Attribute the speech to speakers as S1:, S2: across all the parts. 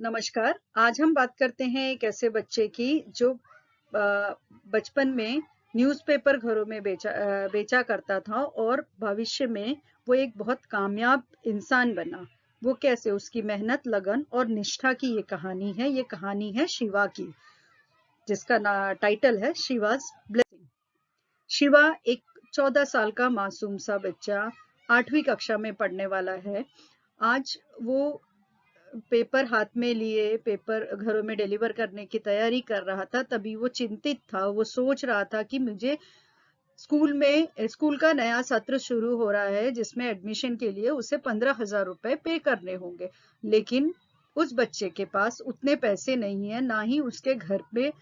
S1: नमस्कार। आज हम बात करते हैं एक ऐसे बच्चे की जो बचपन में न्यूज़पेपर घरों में बेचा करता था और भविष्य में वो एक बहुत कामयाब इंसान बना। वो कैसे? उसकी मेहनत, लगन और निष्ठा की ये कहानी है। ये कहानी है शिवा की, जिसका टाइटल है शिवाज़ ब्लेसिंग। शिवा एक 14 साल का मासूम सा बच्चा 8वीं कक्षा में पढ़ने वाला है। आज वो पेपर हाथ में लिए पेपर घरों में डिलीवर करने की तैयारी कर रहा था। तभी वो चिंतित था। वो सोच रहा था कि मुझे स्कूल का नया सत्र शुरू हो रहा है, जिसमें एडमिशन के लिए उसे 15,000 रुपए पे करने होंगे। लेकिन उस बच्चे के पास उतने पैसे नहीं है, ना ही उसके घर पे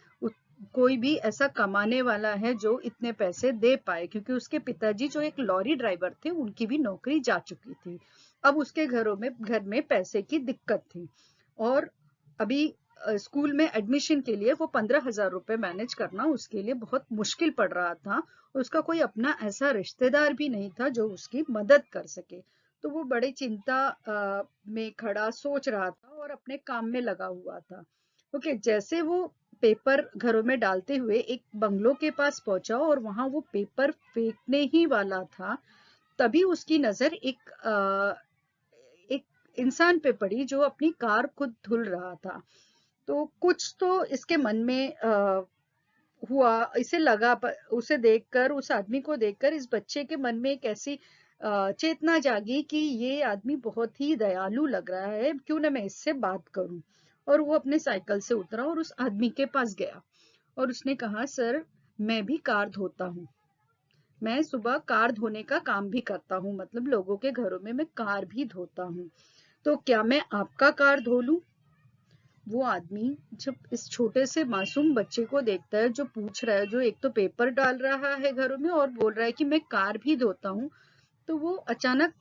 S1: कोई भी ऐसा कमाने वाला है जो इतने पैसे दे पाए, क्योंकि उसके पिताजी जो एक लॉरी ड्राइवर थे, उनकी भी नौकरी जा चुकी थी। अब उसके घर में पैसे की दिक्कत थी और अभी स्कूल में एडमिशन के लिए वो 15,000 रुपए मैनेज करना उसके लिए बहुत मुश्किल पड़ रहा था। उसका कोई अपना ऐसा रिश्तेदार भी नहीं था जो उसकी मदद कर सके। तो वो बड़ी चिंता में खड़ा सोच रहा था और अपने काम में लगा हुआ था। ओके, जैसे वो पेपर घरों में डालते हुए एक बंगलों के पास पहुंचा और वहां वो पेपर फेंकने ही वाला था, तभी उसकी नजर एक इंसान पे पड़ी जो अपनी कार खुद धुल रहा था। तो कुछ तो इसके मन में हुआ। इसे लगा, उसे देखकर, उस आदमी को देखकर इस बच्चे के मन में एक ऐसी चेतना जागी कि ये आदमी बहुत ही दयालु लग रहा है, क्यों ना मैं इससे बात करूं। और वो अपने साइकिल से उतरा और उस आदमी के पास गया और उसने कहा, सर, मैं भी कार धोता हूँ। मैं सुबह कार धोने का काम भी करता हूँ, मतलब लोगों के घरों में मैं कार भी धोता हूँ। तो क्या मैं आपका कार धो लूं? वो आदमी जब इस छोटे से मासूम बच्चे को देखता है जो पूछ रहा है, जो एक तो पेपर डाल रहा है घरों में और बोल रहा है कि मैं कार भी धोता हूँ, तो वो अचानक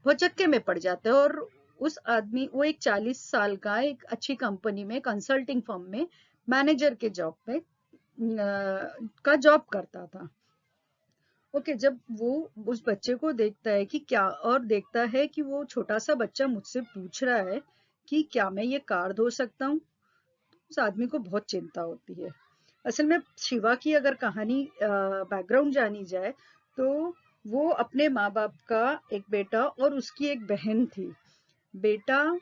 S1: भौचक्के में पड़ जाता है। और उस आदमी, वो एक 40 साल का, एक अच्छी कंपनी में, कंसल्टिंग फर्म में मैनेजर के जॉब पे का जॉब करता था। ओके, जब वो उस बच्चे को देखता है कि क्या, और देखता है कि वो छोटा सा बच्चा मुझसे पूछ रहा है कि क्या मैं ये कार धो सकता हूँ, उस आदमी को बहुत चिंता होती है। असल में शिवा की अगर कहानी बैकग्राउंड जानी जाए, तो वो अपने माँ बाप का एक बेटा और उसकी एक बहन थी। बेटा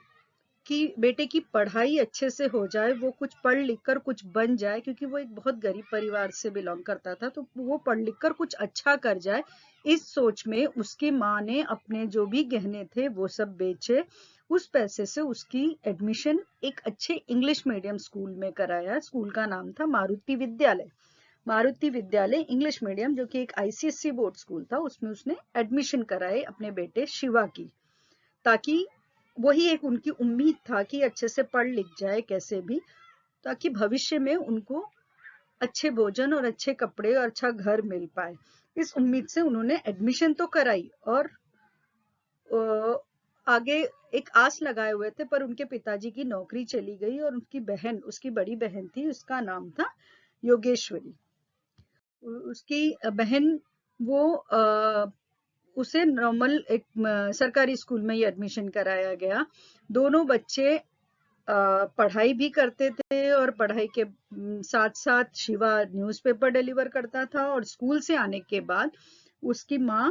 S1: बेटे की पढ़ाई अच्छे से हो जाए, वो कुछ पढ़ लिख कर कुछ बन जाए, क्योंकि वो एक बहुत गरीब परिवार से बिलोंग करता था, तो वो पढ़ लिख कर कुछ अच्छा कर जाए, इस सोच में उसकी माँ ने अपने जो भी गहने थे वो सब बेचे। उस पैसे से उसकी एडमिशन एक अच्छे इंग्लिश मीडियम स्कूल में कराया। स्कूल का नाम था मारुति विद्यालय। मारुति विद्यालय इंग्लिश मीडियम, जो कि एक आईसीएससी बोर्ड स्कूल था, उसमें उसने एडमिशन कराए अपने बेटे शिवा की, ताकि वही एक उनकी उम्मीद था कि अच्छे से पढ़ लिख जाए कैसे भी, ताकि भविष्य में उनको अच्छे भोजन और अच्छे कपड़े और अच्छा घर मिल पाए। इस उम्मीद से उन्होंने एडमिशन तो कराई और आगे एक आस लगाए हुए थे, पर उनके पिताजी की नौकरी चली गई और उसकी बड़ी बहन थी, उसका नाम था योगेश्वरी। उसकी बहन, वो उसे नॉर्मल एक सरकारी स्कूल में ही एडमिशन कराया गया। दोनों बच्चे पढ़ाई भी करते थे और पढ़ाई के साथ साथ शिवा न्यूज़पेपर डिलीवर करता था। और स्कूल से आने के बाद उसकी माँ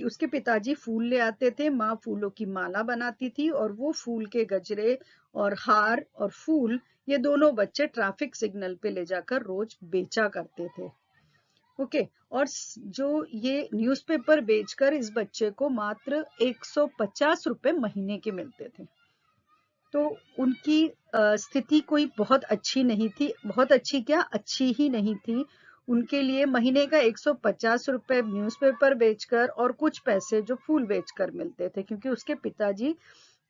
S1: उसके पिताजी फूल ले आते थे, माँ फूलों की माला बनाती थी और वो फूल के गजरे और हार और फूल, ये दोनों बच्चे ट्रैफिक सिग्नल पे ले जाकर रोज बेचा करते थे। ओके, और जो ये न्यूज़पेपर बेचकर इस बच्चे को मात्र 150 रुपए महीने के मिलते थे। तो उनकी स्थिति कोई बहुत अच्छी नहीं थी, बहुत अच्छी क्या, अच्छी ही नहीं थी। उनके लिए महीने का 150 रुपए न्यूज़पेपर बेचकर और कुछ पैसे जो फूल बेचकर मिलते थे, क्योंकि उसके पिताजी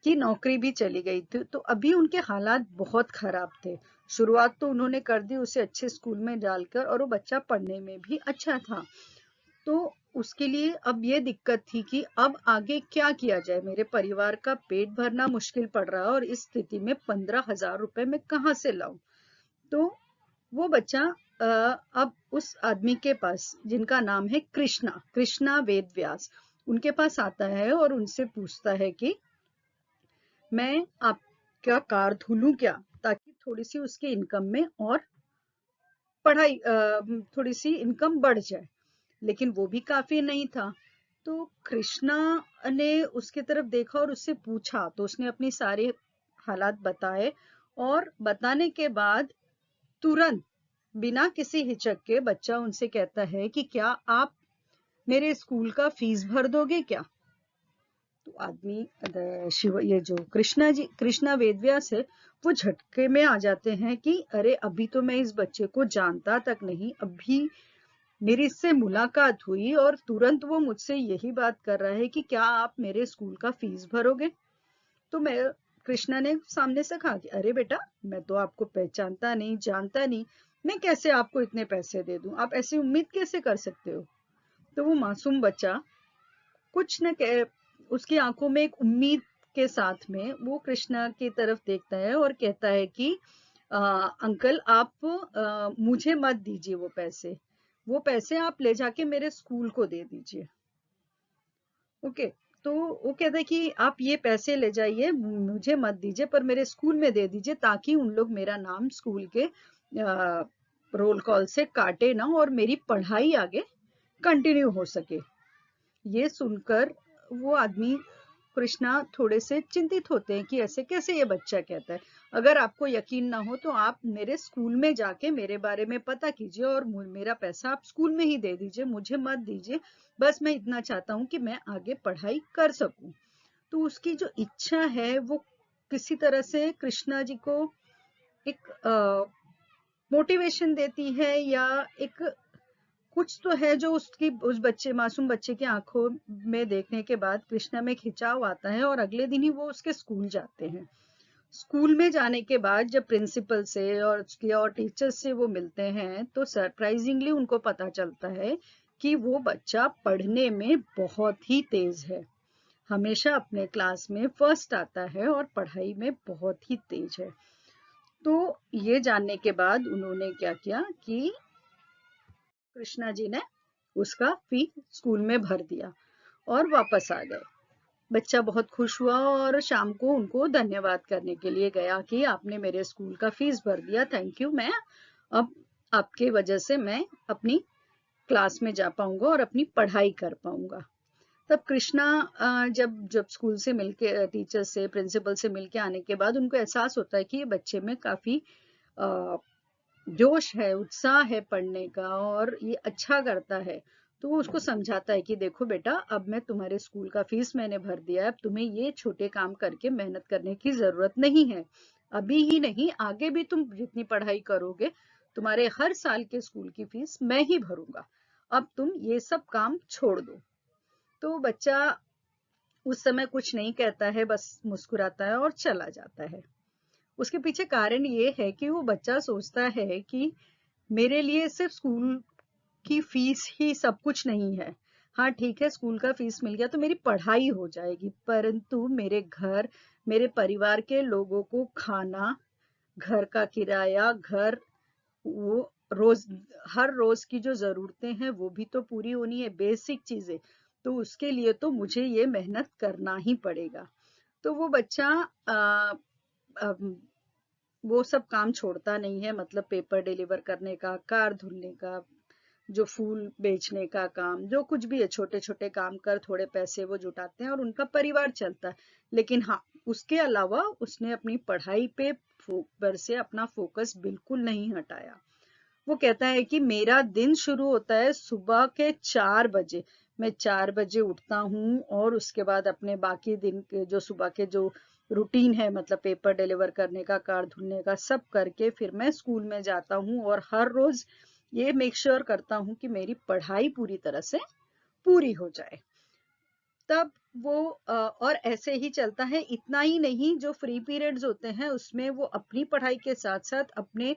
S1: की नौकरी भी चली गई थी। तो अभी उनके हालात बहुत खराब थे। शुरुआत तो उन्होंने कर दी उसे अच्छे स्कूल में डालकर, और वो बच्चा पढ़ने में भी अच्छा था। तो उसके लिए अब ये दिक्कत थी कि अब आगे क्या किया जाए, मेरे परिवार का पेट भरना मुश्किल पड़ रहा है और इस स्थिति में 15,000 रुपए मैं कहाँ से लाऊं। तो वो बच्चा अब उस आदमी के पास, जिनका नाम है कृष्णा कृष्णा वेदव्यास, उनके पास आता है और उनसे पूछता है कि मैं आप क्या कार धुलूं क्या, ताकि थोड़ी सी उसकी इनकम में और पढ़ाई थोड़ी सी इनकम बढ़ जाए। लेकिन वो भी काफी नहीं था। तो कृष्णा ने उसकी तरफ देखा और उससे पूछा, तो उसने अपनी सारे हालात बताए। और बताने के बाद तुरंत बिना किसी हिचक के बच्चा उनसे कहता है कि क्या आप मेरे स्कूल का फीस भर दोगे क्या। तो आदमी शिव, ये जो कृष्णा वेदव्यास है, वो झटके में आ जाते हैं कि अरे अभी तो मैं इस बच्चे को जानता तक नहीं, अभी मेरी इससे मुलाकात हुई और तुरंत वो मुझसे यही बात कर रहा है कि क्या आप मेरे स्कूल का फीस भरोगे। तो मैं कृष्णा ने सामने से कहा कि अरे बेटा, मैं तो आपको पहचानता नहीं, जानता नहीं, मैं कैसे आपको इतने पैसे दे दूं, आप ऐसी उम्मीद कैसे कर सकते हो। तो वो मासूम बच्चा कुछ न कह, उसकी आंखों में एक उम्मीद के साथ में वो कृष्णा की तरफ देखता है और कहता है कि अंकल आप मुझे मत दीजिए वो पैसे आप ले जाके मेरे स्कूल को दे दीजिए। ओके। तो वो कहता है कि आप ये पैसे ले जाइए, मुझे मत दीजिए पर मेरे स्कूल में दे दीजिए, ताकि उन लोग मेरा नाम स्कूल के रोल कॉल से काटे ना और मेरी पढ़ाई आगे कंटिन्यू हो सके। ये सुनकर वो आदमी कृष्णा थोड़े से चिंतित होते हैं कि ऐसे कैसे ये बच्चा कहता है। अगर आपको यकीन ना हो तो आप मेरे स्कूल में जाके मेरे बारे में पता कीजिए और मेरा पैसा आप स्कूल में ही दे दीजिए, मुझे मत दीजिए। बस मैं इतना चाहता हूँ कि मैं आगे पढ़ाई कर सकूं। तो उसकी जो इच्छा है वो किसी तरह से कृष्णा जी को एक मोटिवेशन देती है, या एक कुछ तो है जो उसकी उस मासूम बच्चे की आंखों में देखने के बाद कृष्णा में खिंचाव आता है और अगले दिन ही वो उसके स्कूल जाते हैं। स्कूल में जाने के बाद जब प्रिंसिपल से और उसके और टीचर्स से वो मिलते हैं तो सरप्राइजिंगली उनको पता चलता है कि वो बच्चा पढ़ने में बहुत ही तेज है, हमेशा अपने क्लास में फर्स्ट आता है और पढ़ाई में बहुत ही तेज है। तो ये जानने के बाद उन्होंने क्या किया कि कृष्णा जी ने उसका फी स्कूल में भर दिया और वापस आ गए। बच्चा बहुत खुश हुआ और शाम को उनको धन्यवाद करने के लिए गया कि आपने मेरे स्कूल का फीस भर दिया, थैंक यू, मैं अब आपके वजह से मैं अपनी क्लास में जा पाऊंगा और अपनी पढ़ाई कर पाऊंगा। तब कृष्णा जब जब स्कूल से मिलके, टीचर से, प्रिंसिपल से मिलके आने के बाद उनको एहसास होता है कि ये बच्चे में काफी जोश है, उत्साह है पढ़ने का और ये अच्छा करता है। तो वो उसको समझाता है कि देखो बेटा, अब मैं तुम्हारे स्कूल का फीस मैंने भर दिया है, अब तुम्हें ये छोटे काम करके मेहनत करने की जरूरत नहीं है। अभी ही नहीं, आगे भी तुम जितनी पढ़ाई करोगे, तुम्हारे हर साल के स्कूल की फीस मैं ही भरूंगा। अब तुम ये सब काम छोड़ दो। तो बच्चा उस समय कुछ नहीं कहता है, बस मुस्कुराता है और चला जाता है। उसके पीछे कारण ये है कि वो बच्चा सोचता है कि मेरे लिए सिर्फ स्कूल की फीस ही सब कुछ नहीं है। हाँ ठीक है, स्कूल का फीस मिल गया तो मेरी पढ़ाई हो जाएगी, परंतु मेरे घर, मेरे परिवार के लोगों को खाना, घर का किराया, घर, वो रोज, हर रोज की जो जरूरतें हैं वो भी तो पूरी होनी है, बेसिक चीजें। तो उसके लिए तो मुझे ये मेहनत करना ही पड़ेगा। तो वो बच्चा आ, वो सब काम छोड़ता नहीं है, मतलब पेपर डिलीवर करने का, कार धुलने का, जो फूल बेचने का काम, जो कुछ भी है, छोटे छोटे काम कर थोड़े पैसे वो जुटाते हैं और उनका परिवार चलता है। लेकिन हाँ, उसके अलावा उसने अपनी पढ़ाई पे पर से अपना फोकस बिल्कुल नहीं हटाया। वो कहता है कि मेरा दिन शुरू होता है सुबह के 4 बजे। मैं 4 बजे उठता हूँ और उसके बाद अपने बाकी दिन के जो सुबह के जो रूटीन है, मतलब पेपर डिलीवर करने का, कार धुलने का, सब करके फिर मैं स्कूल में जाता हूँ और हर रोज ये मेक श्योर करता हूँ कि मेरी पढ़ाई पूरी तरह से पूरी हो जाए। तब वो और ऐसे ही चलता है। इतना ही नहीं, जो फ्री पीरियड्स होते हैं उसमें वो अपनी पढ़ाई के साथ साथ अपने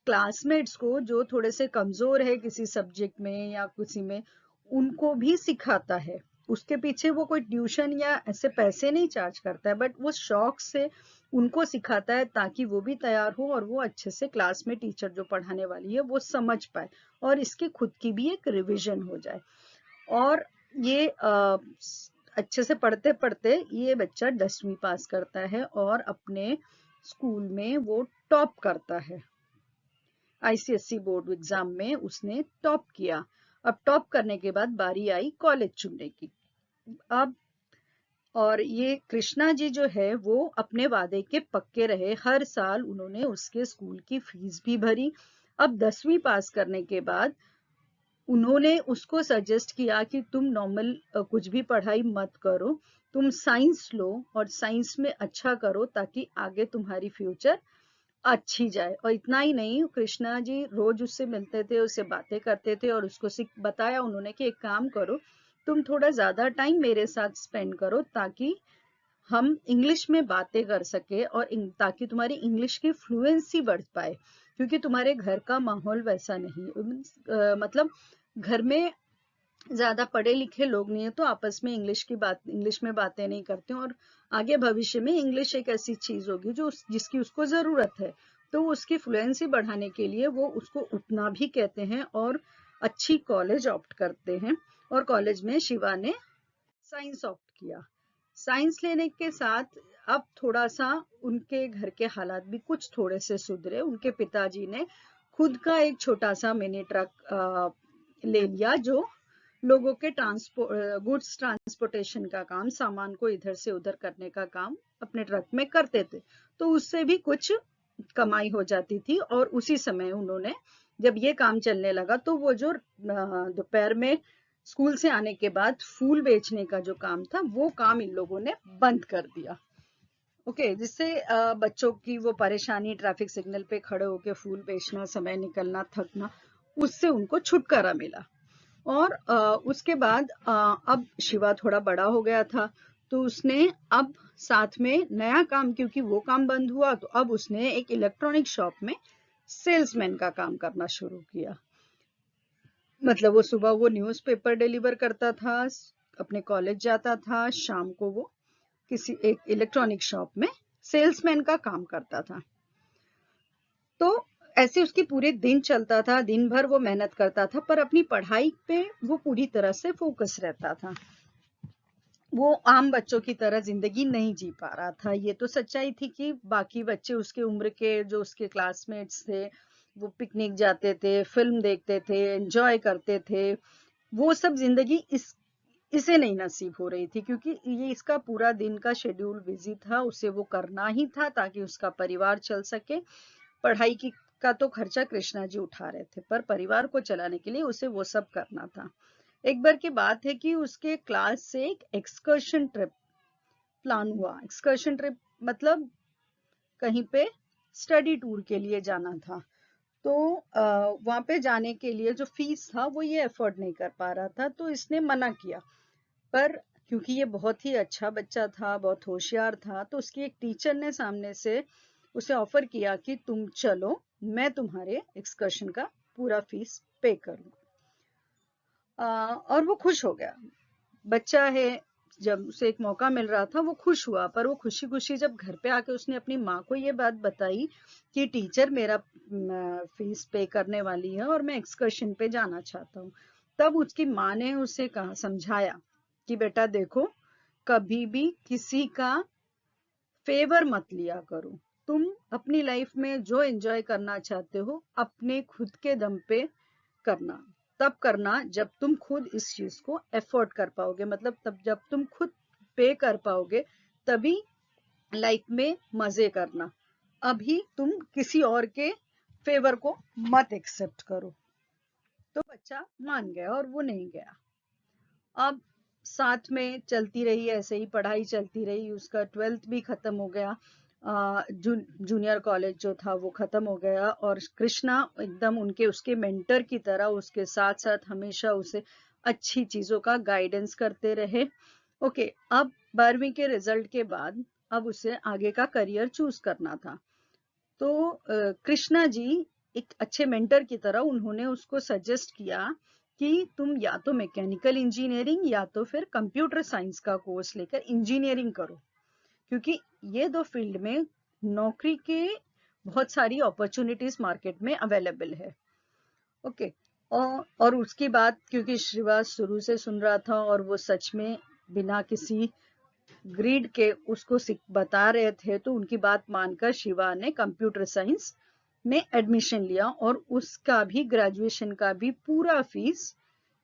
S1: क्लासमेट्स को, जो थोड़े से कमजोर है किसी सब्जेक्ट में या किसी में, उनको भी सिखाता है। उसके पीछे वो कोई ट्यूशन या ऐसे पैसे नहीं चार्ज करता है, बट वो शौक से उनको सिखाता है ताकि वो भी तैयार हो और वो अच्छे से क्लास में टीचर जो पढ़ाने वाली है वो समझ पाए और इसकी खुद की भी एक रिवीजन हो जाए। और ये अच्छे से पढ़ते पढ़ते ये बच्चा 10वीं पास करता है और अपने स्कूल में वो टॉप करता है। आईसीएसई बोर्ड एग्जाम में उसने टॉप किया। अब टॉप करने के बाद बारी आई कॉलेज चुनने की। अब और ये कृष्णा जी जो है वो अपने वादे के पक्के रहे, हर साल उन्होंने उसके स्कूल की फीस भी भरी। अब 10वीं पास करने के बाद उन्होंने उसको सजेस्ट किया कि तुम नॉर्मल कुछ भी पढ़ाई मत करो, तुम साइंस लो और साइंस में अच्छा करो ताकि आगे तुम्हारी फ्यूचर अच्छी जाए। और इतना ही नहीं, कृष्णा जी रोज उससे मिलते थे, उससे बातें करते थे और उसको बताया उन्होंने कि एक काम करो, तुम थोड़ा ज्यादा टाइम मेरे साथ स्पेंड करो ताकि हम इंग्लिश में बातें कर सके और ताकि तुम्हारी इंग्लिश की फ्लुएंसी बढ़ पाए, क्योंकि तुम्हारे घर का माहौल वैसा नहीं, मतलब घर में ज्यादा पढ़े लिखे लोग नहीं है तो आपस में इंग्लिश में बातें नहीं करते, और आगे भविष्य में इंग्लिश एक ऐसी चीज होगी जो जिसकी उसको जरूरत है। तो उसकी फ्लुएंसी बढ़ाने के लिए वो उसको उतना भी कहते हैं और अच्छी कॉलेज ऑप्ट करते हैं। और कॉलेज में शिवा ने साइंस ऑप्ट किया। साइंस लेने के साथ अब थोड़ा सा उनके घर के हालात भी कुछ थोड़े से सुधरे। उनके पिताजी ने खुद का एक छोटा सा मिनी ट्रक ले लिया जो लोगों के गुड्स ट्रांसपोर्टेशन का काम, सामान को इधर से उधर करने का काम अपने ट्रक में करते थे। तो उससे भी कुछ कमाई हो जाती थी। और उसी समय उन्होंने, जब ये काम चलने लगा, तो वो जो दोपहर में स्कूल से आने के बाद फूल बेचने का जो काम था वो काम इन लोगों ने बंद कर दिया। ओके, जिससे बच्चों की वो परेशानी, ट्रैफिक सिग्नल पे खड़े होके फूल बेचना, समय निकलना, थकना, उससे उनको छुटकारा मिला। और उसके बाद अब शिवा थोड़ा बड़ा हो गया था तो उसने अब साथ में नया काम, क्योंकि वो काम बंद हुआ तो अब उसने एक इलेक्ट्रॉनिक शॉप में सेल्समैन का काम करना शुरू किया। मतलब वो सुबह वो न्यूज़पेपर डिलीवर करता था, अपने कॉलेज जाता था, शाम को वो किसी एक इलेक्ट्रॉनिक शॉप में सेल्समैन का काम करता था। तो ऐसे उसकी पूरे दिन चलता था, दिन भर वो मेहनत करता था, पर अपनी पढ़ाई पे वो पूरी तरह से फोकस रहता था। वो आम बच्चों की तरह जिंदगी नहीं जी पा रहा था। ये तो सच्चाई थी कि बाकी बच्चे उसके उम्र के जो उसके क्लासमेट्स थे वो पिकनिक जाते थे, फिल्म देखते थे, एंजॉय करते थे। वो सब जिंदगी इसे नहीं नसीब हो रही थी, क्योंकि ये इसका पूरा दिन का शेड्यूल बिजी था, उसे वो करना ही था ताकि उसका परिवार चल सके। पढ़ाई की का तो खर्चा कृष्णा जी उठा रहे थे, पर परिवार को चलाने के लिए उसे वो सब करना था। एक बार की बात है कि उसके क्लास से एक एक्सकर्शन ट्रिप प्लान हुआ। एक्सकर्शन ट्रिप मतलब कहीं पे स्टडी टूर के लिए जाना था। तो वहां पे जाने के लिए जो फीस था वो ये अफोर्ड नहीं कर पा रहा था, तो इसने मना किया। पर क्योंकि ये बहुत ही अच्छा बच्चा था, बहुत होशियार था, तो उसकी एक टीचर ने सामने से उसे ऑफर किया कि तुम चलो, मैं तुम्हारे एक्सकर्शन का पूरा फीस पे करूंगा। और वो खुश हो गया। बच्चा है, जब उसे एक मौका मिल रहा था वो खुश हुआ। पर वो खुशी खुशी जब घर पे आके उसने अपनी माँ को ये बात बताई कि टीचर मेरा फीस पे करने वाली है और मैं एक्सकर्शन पे जाना चाहता हूँ, तब उसकी माँ ने उसे कहा, समझाया कि बेटा देखो, कभी भी किसी का फेवर मत लिया करो। तुम अपनी लाइफ में जो एंजॉय करना चाहते हो अपने खुद के दम पे करना, तब करना जब तुम खुद इस चीज को एफोर्ड कर पाओगे, मतलब तब जब तुम खुद पे कर पाओगे, तभी लाइफ में मजे करना। अभी तुम किसी और के फेवर को मत एक्सेप्ट करो। तो बच्चा मान गया और वो नहीं गया। अब साथ में चलती रही, ऐसे ही पढ़ाई चलती रही। उसका 12th भी खत्म हो गया, जूनियर कॉलेज जो था वो खत्म हो गया, और कृष्णा एकदम उसके मेंटर की तरह उसके साथ साथ हमेशा उसे अच्छी चीजों का गाइडेंस करते रहे। ओके, अब 12वीं के रिजल्ट के बाद अब उसे आगे का करियर चूज करना था। तो कृष्णा जी एक अच्छे मेंटर की तरह उन्होंने उसको सजेस्ट किया कि तुम या तो मैकेनिकल इंजीनियरिंग या तो फिर कंप्यूटर साइंस का कोर्स लेकर इंजीनियरिंग करो, क्योंकि ये दो फील्ड में नौकरी के बहुत सारी अपॉर्चुनिटीज मार्केट में अवेलेबल है। ओके, और उसकी बात क्योंकि श्रीवास शुरू से सुन रहा था और वो सच में बिना किसी ग्रीड के उसको बता रहे थे, तो उनकी बात मानकर शिवा ने कंप्यूटर साइंस में एडमिशन लिया और उसका भी ग्रेजुएशन का भी पूरा फीस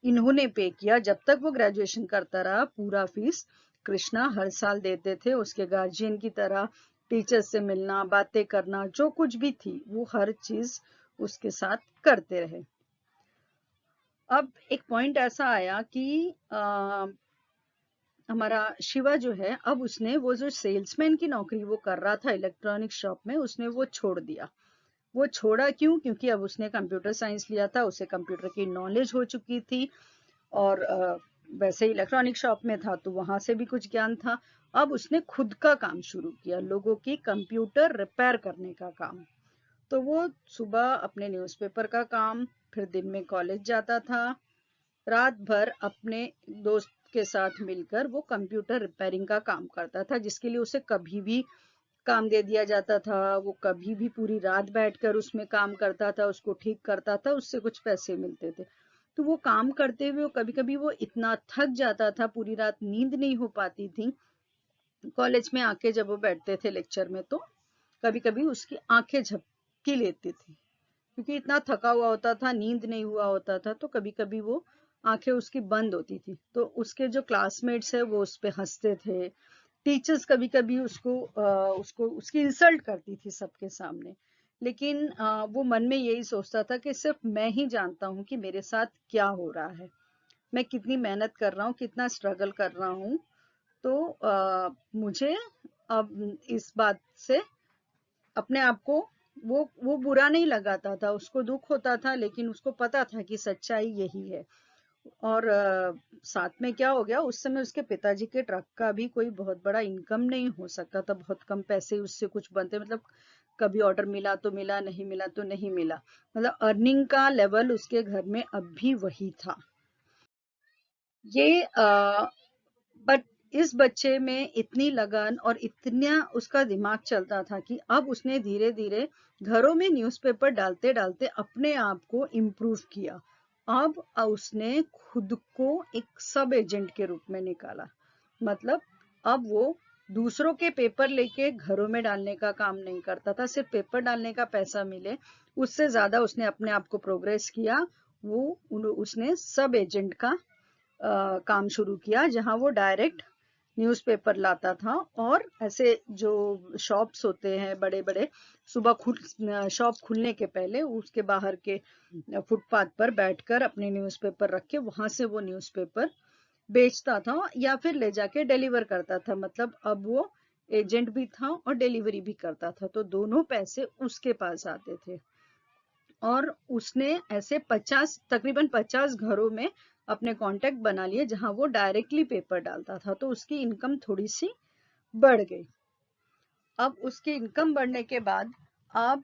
S1: इन्होंने पे किया। जब तक वो ग्रेजुएशन करता रहा पूरा फीस कृष्णा हर साल देते थे। उसके गार्जियन की तरह टीचर्स से मिलना, बातें करना, जो कुछ भी थी वो हर चीज उसके साथ करते रहे। अब एक पॉइंट ऐसा आया कि हमारा शिवा जो है, अब उसने वो जो सेल्समैन की नौकरी वो कर रहा था इलेक्ट्रॉनिक शॉप में, उसने वो छोड़ दिया। वो छोड़ा क्यों? क्योंकि अब उसने कंप्यूटर साइंस लिया था, उसे कंप्यूटर की नॉलेज हो चुकी थी और वैसे इलेक्ट्रॉनिक शॉप में था तो वहां से भी कुछ ज्ञान था। अब उसने खुद का काम शुरू किया, लोगों की कंप्यूटर रिपेयर करने का काम। तो वो सुबह अपने न्यूज़पेपर का काम, फिर दिन में कॉलेज जाता था, रात भर अपने दोस्त के साथ मिलकर वो कंप्यूटर रिपेयरिंग का काम करता था, जिसके लिए उसे कभी भी काम दे दिया जाता था। वो कभी भी पूरी रात बैठकर उसमें काम करता था, उसको ठीक करता था, उससे कुछ पैसे मिलते थे। तो वो काम करते हुए कभी कभी वो इतना थक जाता था, पूरी रात नींद नहीं हो पाती थी। कॉलेज में आके जब वो बैठते थे लेक्चर में, तो कभी कभी उसकी आंखें झपकी लेती थी, क्योंकि इतना थका हुआ होता था, नींद नहीं हुआ होता था। तो कभी कभी वो आंखें उसकी बंद होती थी, तो उसके जो क्लासमेट्स है वो उस पे हंसते थे। टीचर्स कभी कभी उसको उसकी इंसल्ट करती थी सबके सामने। लेकिन वो मन में यही सोचता था कि सिर्फ मैं ही जानता हूँ कि मेरे साथ क्या हो रहा है, मैं कितनी मेहनत कर रहा हूँ, कितना स्ट्रगल कर रहा हूँ। तो मुझे अब इस बात से अपने आप को वो बुरा नहीं लगाता था, उसको दुख होता था, लेकिन उसको पता था कि सच्चाई यही है। और साथ में क्या हो गया, उस समय उसके पिताजी के ट्रक का भी कोई बहुत बड़ा इनकम नहीं हो सकता था, बहुत कम पैसे उससे कुछ बनते, मतलब कभी ऑर्डर मिला तो मिला, नहीं मिला तो नहीं मिला। मतलब अर्निंग का लेवल उसके घर में अब भी वही था। ये बट इस बच्चे में इतनी लगन और इतना उसका दिमाग चलता था कि अब उसने धीरे धीरे घरों में न्यूज़पेपर डालते डालते अपने आप को इम्प्रूव किया। अब उसने खुद को एक सब एजेंट के रूप में निकाला। मतलब अब वो दूसरों के पेपर लेके घरों में डालने का काम नहीं करता था, सिर्फ पेपर डालने का पैसा मिले उससे ज्यादा उसने अपने आप को प्रोग्रेस किया। वो उसने सब एजेंट का काम शुरू किया, जहां वो डायरेक्ट न्यूज़पेपर लाता था और ऐसे जो शॉप्स होते हैं बड़े बड़े, सुबह शॉप खुलने के पहले उसके बाहर के फुटपाथ पर बैठकर अपने न्यूज़पेपर रख के वहां से वो न्यूज़पेपर बेचता था या फिर ले जाके डिलीवर करता था। मतलब अब वो एजेंट भी था और डिलीवरी भी करता था, तो दोनों पैसे उसके पास आते थे। और उसने ऐसे 50 तकरीबन 50 घरों में अपने कांटेक्ट बना लिए जहां वो डायरेक्टली पेपर डालता था, तो उसकी इनकम थोड़ी सी बढ़ गई। अब उसकी इनकम बढ़ने के बाद अब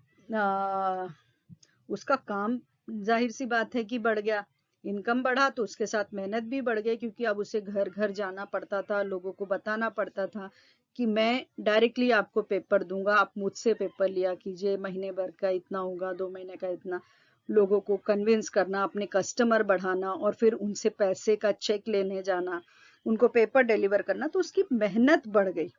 S1: उसका काम जाहिर सी बात है कि बढ़ गया। इनकम बढ़ा तो उसके साथ मेहनत भी बढ़ गई, क्योंकि अब उसे घर घर जाना पड़ता था, लोगों को बताना पड़ता था कि मैं डायरेक्टली आपको पेपर दूंगा, आप मुझसे पेपर लिया कीजिए, महीने भर का इतना होगा, 2 महीने का इतना। लोगों को कन्विंस करना, अपने कस्टमर बढ़ाना और फिर उनसे पैसे का चेक लेने जाना, उनको पेपर डिलीवर करना, तो उसकी मेहनत बढ़ गई।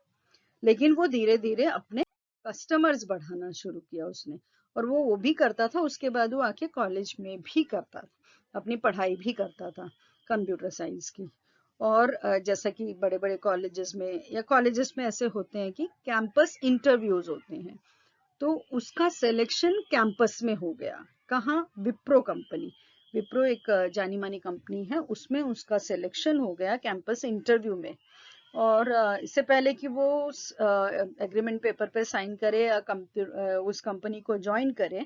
S1: लेकिन वो धीरे धीरे अपने कस्टमर्स बढ़ाना शुरू किया उसने। और वो भी करता था, उसके बाद वो आके कॉलेज में भी करता था, अपनी पढ़ाई भी करता था कंप्यूटर साइंस की। और जैसा कि बड़े बड़े कॉलेजेस में या कॉलेजेस में ऐसे होते हैं कि कैंपस इंटरव्यूज होते हैं, तो उसका सिलेक्शन कैंपस में हो गया। कहाँ? विप्रो कंपनी। विप्रो एक जानी मानी कंपनी है, उसमें उसका सिलेक्शन हो गया कैंपस इंटरव्यू में। और इससे पहले कि वो एग्रीमेंट पेपर पे साइन करे या उस कंपनी को ज्वाइन करे,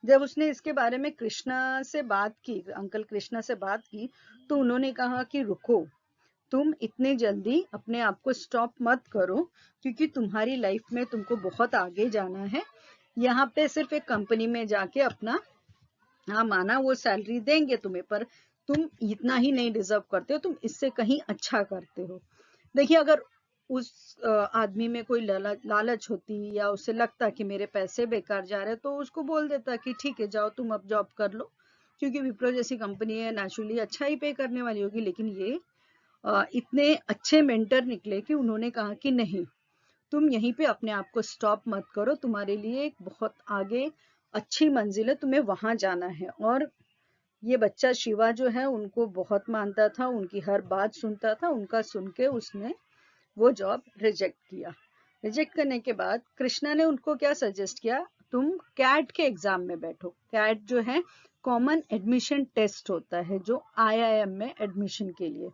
S1: जब उसने इसके बारे में कृष्णा से बात की, अंकल कृष्णा से बात की, तो उन्होंने कहा कि रुको, तुम इतने जल्दी अपने आप को स्टॉप मत करो, क्योंकि तुम्हारी लाइफ में तुमको बहुत आगे जाना है। यहाँ पे सिर्फ एक कंपनी में जाके अपना, हाँ माना वो सैलरी देंगे तुम्हें, पर तुम इतना ही नहीं डिजर्व करते हो, तुम इससे कहीं अच्छा करते हो। देखिए, अगर उस आदमी में कोई लालच होती या उसे लगता कि मेरे पैसे बेकार जा रहे हैं, तो उसको बोल देता कि ठीक है, जाओ तुम अब जॉब कर लो, क्योंकि विप्रो जैसी कंपनी है, नेचुरली अच्छा ही पे करने वाली होगी। लेकिन ये इतने अच्छे मेंटर निकले कि उन्होंने कहा कि नहीं, तुम यहीं पे अपने आप को स्टॉप मत करो, तुम्हारे लिए एक बहुत आगे अच्छी मंजिल है, तुम्हें वहां जाना है। और ये बच्चा शिवा जो है उनको बहुत मानता था, उनकी हर बात सुनता था, उनका सुन के उसने वो जॉब रिजेक्ट किया। रिजेक्ट करने के बाद कृष्णा ने उनको क्या सजेस्ट किया, तुम कैट के एग्जाम में बैठो। कैट जो है कॉमन एडमिशन टेस्ट होता है जो आईआईएम में एडमिशन के लिए,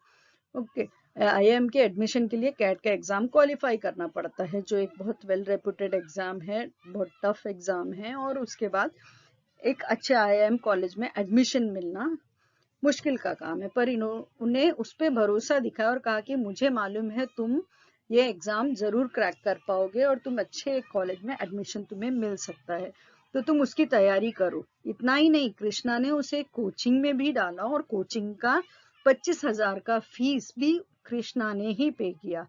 S1: ओके, आईआईएम के एडमिशन के लिए कैट का एग्जाम क्वालिफाई करना पड़ता है, जो एक बहुत वेल रेपुटेड एग्जाम है, बहुत टफ एग्जाम है। और उसके बाद एक अच्छे आईआईएम कॉलेज में एडमिशन मिलना मुश्किल का काम है, पर इन्होंने उस पर भरोसा दिखाया और कहा कि मुझे मालूम है तुम ये एग्जाम जरूर क्रैक कर पाओगे और तुम अच्छे कॉलेज में एडमिशन तुम्हें मिल सकता है, तो तुम उसकी तैयारी करो। इतना ही नहीं, कृष्णा ने उसे कोचिंग में भी डाला और कोचिंग का 25,000 का फीस भी कृष्णा ने ही पे किया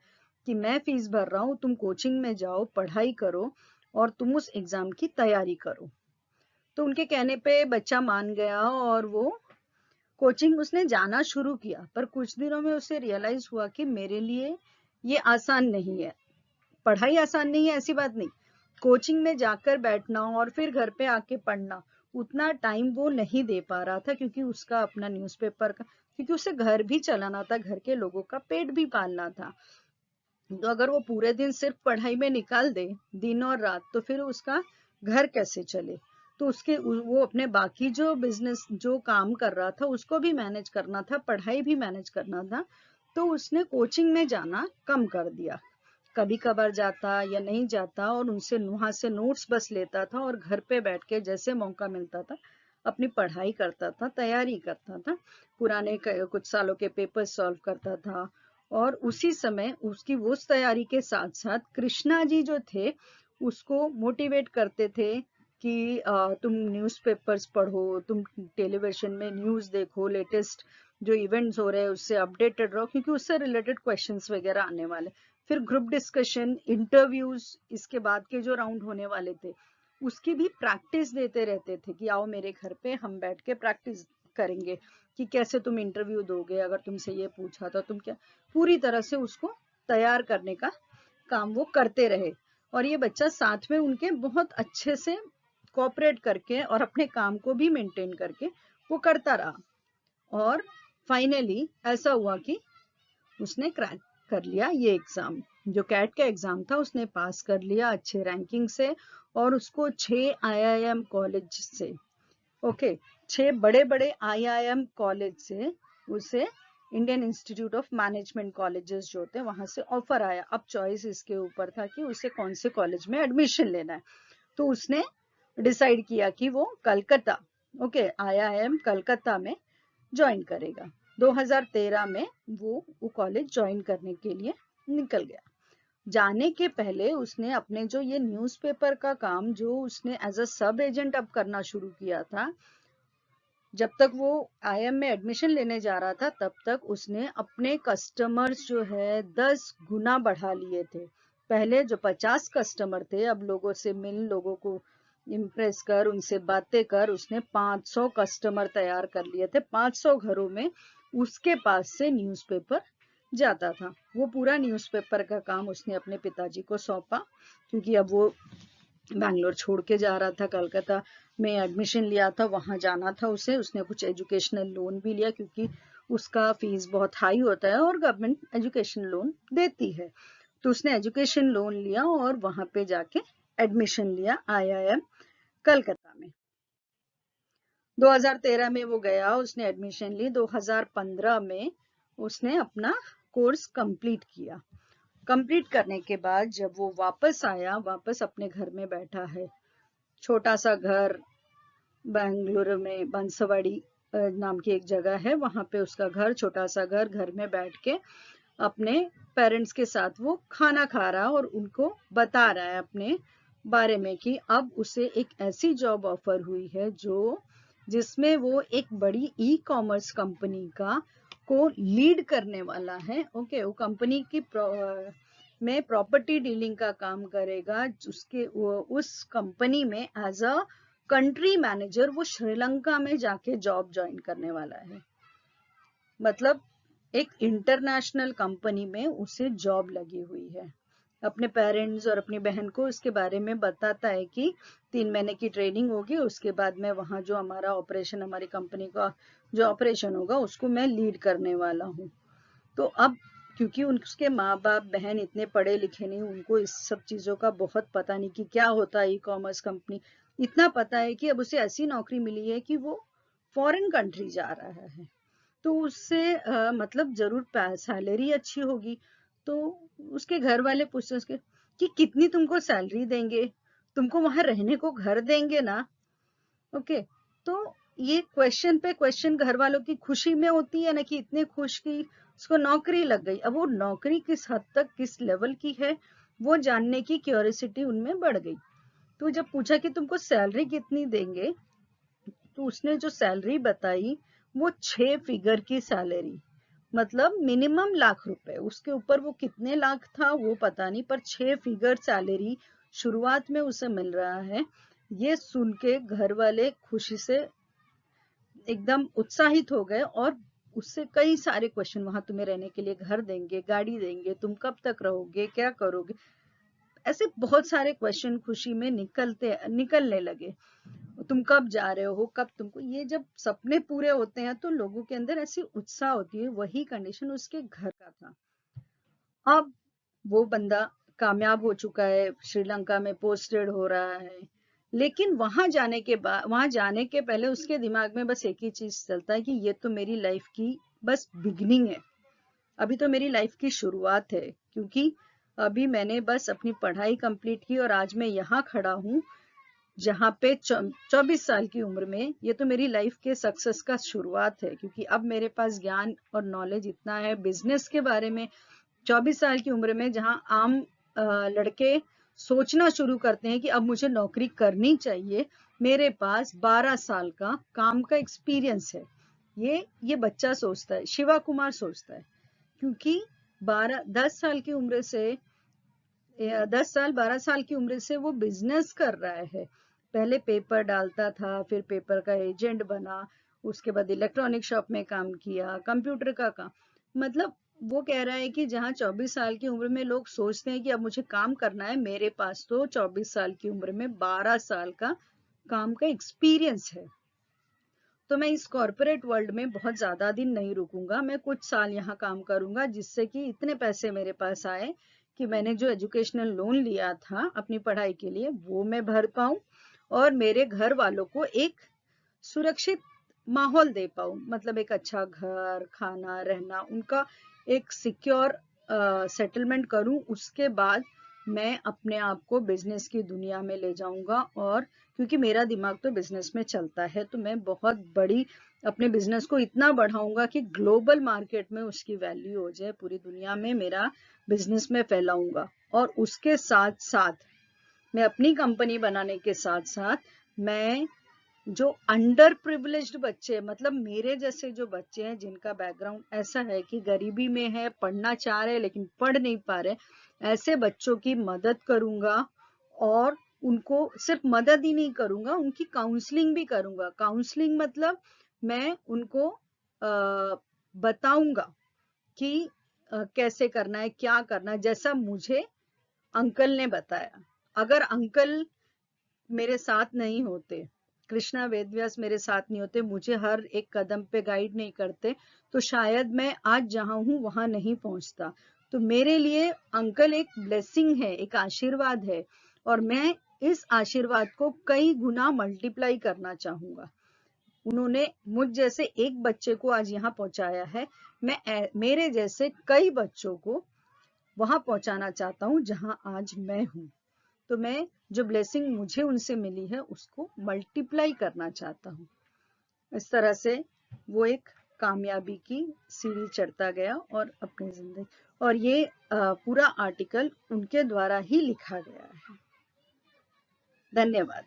S1: कि मैं फीस भर रहा हूँ, तुम कोचिंग में जाओ, पढ़ाई करो और तुम उस एग्जाम की तैयारी करो। तो उनके कहने पे बच्चा मान गया और वो कोचिंग उसने जाना शुरू किया। पर कुछ दिनों में उसे रियलाइज हुआ कि मेरे लिए ये आसान नहीं है, पढ़ाई आसान नहीं है ऐसी बात नहीं, कोचिंग में जाकर बैठना और फिर घर पे आके पढ़ना, उतना टाइम वो नहीं दे पा रहा था, क्योंकि उसका अपना न्यूज़पेपर का, क्योंकि उसे घर भी चलाना था, घर के लोगों का पेट भी पालना था। तो अगर वो पूरे दिन सिर्फ पढ़ाई में निकाल दे, दिन और रात, तो फिर उसका घर कैसे चले। तो उसके वो अपने बाकी जो बिजनेस जो काम कर रहा था उसको भी मैनेज करना था, पढ़ाई भी मैनेज करना था। तो उसने कोचिंग में जाना कम कर दिया, कभी कभार जाता या नहीं जाता और उनसे वहां से नोट्स बस लेता था और घर पे बैठ के जैसे मौका मिलता था अपनी पढ़ाई करता था, तैयारी करता था, पुराने कुछ सालों के पेपर सॉल्व करता था। और उसी समय उसकी वो तैयारी के साथ साथ कृष्णा जी जो थे उसको मोटिवेट करते थे कि तुम न्यूज़पेपर्स पढ़ो, तुम टेलीविजन में न्यूज़ देखो, लेटेस्ट जो इवेंट्स हो रहे हैं उससे अपडेटेड रहो, क्योंकि उससे रिलेटेड क्वेश्चंस वगैरह आने वाले। फिर ग्रुप डिस्कशन, इंटरव्यूज, इसके बाद के जो राउंड होने वाले थे उसकी भी प्रैक्टिस देते रहते थे कि आओ मेरे घर पे हम बैठ के प्रैक्टिस करेंगे कि कैसे तुम इंटरव्यू दोगे, अगर तुमसे ये पूछा तो तुम क्या, पूरी तरह से उसको तैयार करने का काम वो करते रहे। और ये बच्चा साथ में उनके बहुत अच्छे से कोऑपरेट करके और अपने काम को भी मेंटेन करके वो करता रहा। और फाइनली ऐसा हुआ कि उसने क्रैक कर लिया ये एग्जाम, जो कैट का एग्जाम था उसने पास कर लिया अच्छे रैंकिंग से। और उसको 6 आईआईएम कॉलेज से, ओके, 6 बड़े बड़े आईआईएम कॉलेज से उसे Indian institute of management colleges जो होते हैं वहां से ऑफर आया। अब चॉइस इसके ऊपर था कि उसे कौन से कॉलेज में एडमिशन लेना है। तो उसने डिसाइड किया कि वो कलकत्ता, ओके, आईआईएम कलकत्ता में ज्वाइन करेगा। 2013 में वो कॉलेज ज्वाइन करने के लिए निकल गया। जाने के पहले उसने अपने जो ये न्यूज़पेपर का काम जो उसने एज अ सब एजेंट अब करना शुरू किया था, जब तक वो आईएम में एडमिशन लेने जा रहा था तब तक उसने अपने कस्टमर्स जो है 10 गुना बढ़ा लिए थे। पहले जो 50 कस्टमर थे, अब लोगों से मिल, लोगों को इम्प्रेस कर, उनसे बातें कर, उसने 500 कस्टमर तैयार कर लिए थे। 500 घरों में उसके पास से न्यूज़पेपर जाता था। वो पूरा न्यूज़पेपर का काम उसने अपने पिताजी को सौंपा, क्योंकि अब वो बैंगलोर छोड़ के जा रहा था, कलकत्ता में एडमिशन लिया था, वहां जाना था उसे। उसने कुछ एजुकेशनल लोन भी लिया, क्योंकि उसका फीस बहुत हाई होता है और गवर्नमेंट एजुकेशन लोन देती है। तो उसने एजुकेशन लोन लिया और वहां पे जाके एडमिशन लिया आईआईएम कलकत्ता में। 2013 में वो गया, उसने एडमिशन ली। 2015 में उसने अपना कोर्स कंप्लीट किया। कंप्लीट करने के बाद जब वो वापस आया, वापस अपने घर में बैठा है, छोटा सा घर बेंगलुरु में, बंसवाड़ी नाम की एक जगह है, वहां पे उसका घर, छोटा सा घर, घर में बैठ के अपने पेरेंट्स के साथ वो खाना खा रहा है और उनको बता रहा है अपने बारे में कि अब उसे एक ऐसी जॉब ऑफर हुई है जो जिसमें वो एक बड़ी ई कॉमर्स कंपनी का को लीड करने वाला है। ओके, वो कंपनी की में प्रॉपर्टी डीलिंग का काम करेगा। उसके उस कंपनी में एज अ कंट्री मैनेजर वो श्रीलंका में जाके जॉब ज्वाइन करने वाला है। मतलब एक इंटरनेशनल कंपनी में उसे जॉब लगी हुई है। अपने पेरेंट्स और अपनी बहन को उसके बारे में बताता है कि 3 महीने की ट्रेनिंग होगी, उसके बाद मैं वहाँ जो हमारा ऑपरेशन, हमारी कंपनी का जो ऑपरेशन होगा उसको मैं लीड करने वाला हूँ। तो अब क्योंकि उसके माँ बाप बहन इतने पढ़े लिखे नहीं, उनको इस सब चीज़ों का बहुत पता नहीं कि क्या होता है ई कॉमर्स कंपनी। इतना पता है कि अब उसे ऐसी नौकरी मिली है कि वो फॉरेन कंट्री जा रहा है, तो उससे मतलब जरूर सैलरी अच्छी होगी। तो उसके घर वाले पूछते उसके कि कितनी तुमको सैलरी देंगे, तुमको वहां रहने को घर देंगे ना। ओके, तो ये क्वेश्चन पे क्वेश्चन घर वालों की खुशी में होती है ना, कि इतने खुश की उसको नौकरी लग गई। अब वो नौकरी किस हद तक, किस लेवल की है, वो जानने की क्यूरियोसिटी उनमें बढ़ गई। तो जब पूछा कि तुमको सैलरी कितनी देंगे, तो उसने जो सैलरी बताई वो 6 फिगर की सैलरी, मतलब मिनिमम लाख रुपए। उसके ऊपर वो कितने लाख था वो पता नहीं, पर 6 फिगर सैलरी शुरुआत में उसे मिल रहा है। ये सुन के घर वाले खुशी से एकदम उत्साहित हो गए, और उससे कई सारे क्वेश्चन, वहां तुम्हें रहने के लिए घर देंगे, गाड़ी देंगे, तुम कब तक रहोगे, क्या करोगे, ऐसे बहुत सारे क्वेश्चन खुशी में निकलने लगे। तुम कब जा रहे हो, कब तुमको, ये जब सपने पूरे होते हैं तो लोगों के अंदर ऐसी उत्साह होती है। वही कंडीशन उसके घर का था। अब वो बंदा कामयाब हो चुका है, श्रीलंका में पोस्टेड हो रहा है, लेकिन वहां जाने के बाद, वहां जाने के पहले उसके दिमाग में बस एक ही चीज चलता है कि ये तो मेरी लाइफ की बस बिगनिंग है, अभी तो मेरी लाइफ की शुरुआत है। क्योंकि अभी मैंने बस अपनी पढ़ाई कंप्लीट की और आज मैं यहाँ खड़ा हूँ, जहाँ पे 24 साल की उम्र में। ये तो मेरी लाइफ के सक्सेस का शुरुआत है, क्योंकि अब मेरे पास ज्ञान और नॉलेज इतना है बिजनेस के बारे में। 24 साल की उम्र में जहाँ आम लड़के सोचना शुरू करते हैं कि अब मुझे नौकरी करनी चाहिए, मेरे पास 12 साल का काम का एक्सपीरियंस है। ये बच्चा सोचता है, शिवा कुमार सोचता है, क्योंकि 10 साल की उम्र से 10 साल 12 साल की उम्र से वो बिजनेस कर रहा है। पहले पेपर डालता था, फिर पेपर का एजेंट बना, उसके बाद इलेक्ट्रॉनिक शॉप में काम किया, कंप्यूटर का काम। मतलब वो कह रहा है कि जहाँ 24 साल की उम्र में लोग सोचते हैं कि अब मुझे काम करना है, मेरे पास तो 24 साल की उम्र में 12 साल का काम का एक्सपीरियंस है। तो मैं इस कॉर्पोरेट वर्ल्ड में बहुत ज्यादा दिन नहीं रुकूंगा, मैं कुछ साल यहाँ काम करूंगा, जिससे कि इतने पैसे मेरे पास आए कि मैंने जो एजुकेशनल लोन लिया था अपनी पढ़ाई के लिए वो मैं भर पाऊं, और मेरे घर वालों को एक सुरक्षित माहौल दे पाऊं, मतलब एक अच्छा घर, खाना, रहना, उनका एक सिक्योर सेटलमेंट करूं। उसके बाद मैं अपने आप को बिजनेस की दुनिया में ले जाऊंगा, और क्योंकि मेरा दिमाग तो बिजनेस में चलता है, तो मैं बहुत बड़ी अपने बिजनेस को इतना बढ़ाऊंगा कि ग्लोबल मार्केट में उसकी वैल्यू हो जाए, पूरी दुनिया में मेरा बिजनेस में फैलाऊंगा। और उसके साथ साथ मैं अपनी कंपनी बनाने के साथ साथ मैं जो अंडर प्रिविलेज्ड बच्चे, मतलब मेरे जैसे जो बच्चे हैं जिनका बैकग्राउंड ऐसा है कि गरीबी में है, पढ़ना चाह रहे लेकिन पढ़ नहीं पा रहे, ऐसे बच्चों की मदद करूंगा। और उनको सिर्फ मदद ही नहीं करूंगा, उनकी काउंसलिंग भी करूंगा। काउंसलिंग मतलब मैं उनको बताऊंगा कि कैसे करना है, क्या करना है, जैसा मुझे अंकल ने बताया। अगर अंकल मेरे साथ नहीं होते, कृष्णा वेदव्यास मेरे साथ नहीं होते, मुझे हर एक कदम पे गाइड नहीं करते, तो शायद मैं आज जहां हूं वहां नहीं पहुंचता। तो मेरे लिए अंकल एक ब्लेसिंग है, एक आशीर्वाद है, और मैं इस आशीर्वाद को कई गुना मल्टीप्लाई करना चाहूंगा। उन्होंने मुझ जैसे एक बच्चे को आज यहाँ पहुंचाया है, मैं मेरे जैसे कई बच्चों को वहां पहुंचाना चाहता हूँ जहां आज मैं हूँ। तो मैं जो ब्लेसिंग मुझे उनसे मिली है उसको मल्टीप्लाई करना चाहता हूँ। इस तरह से वो एक कामयाबी की सीढ़ी चढ़ता गया और अपनी जिंदगी, और ये पूरा आर्टिकल उनके द्वारा ही लिखा गया है। धन्यवाद।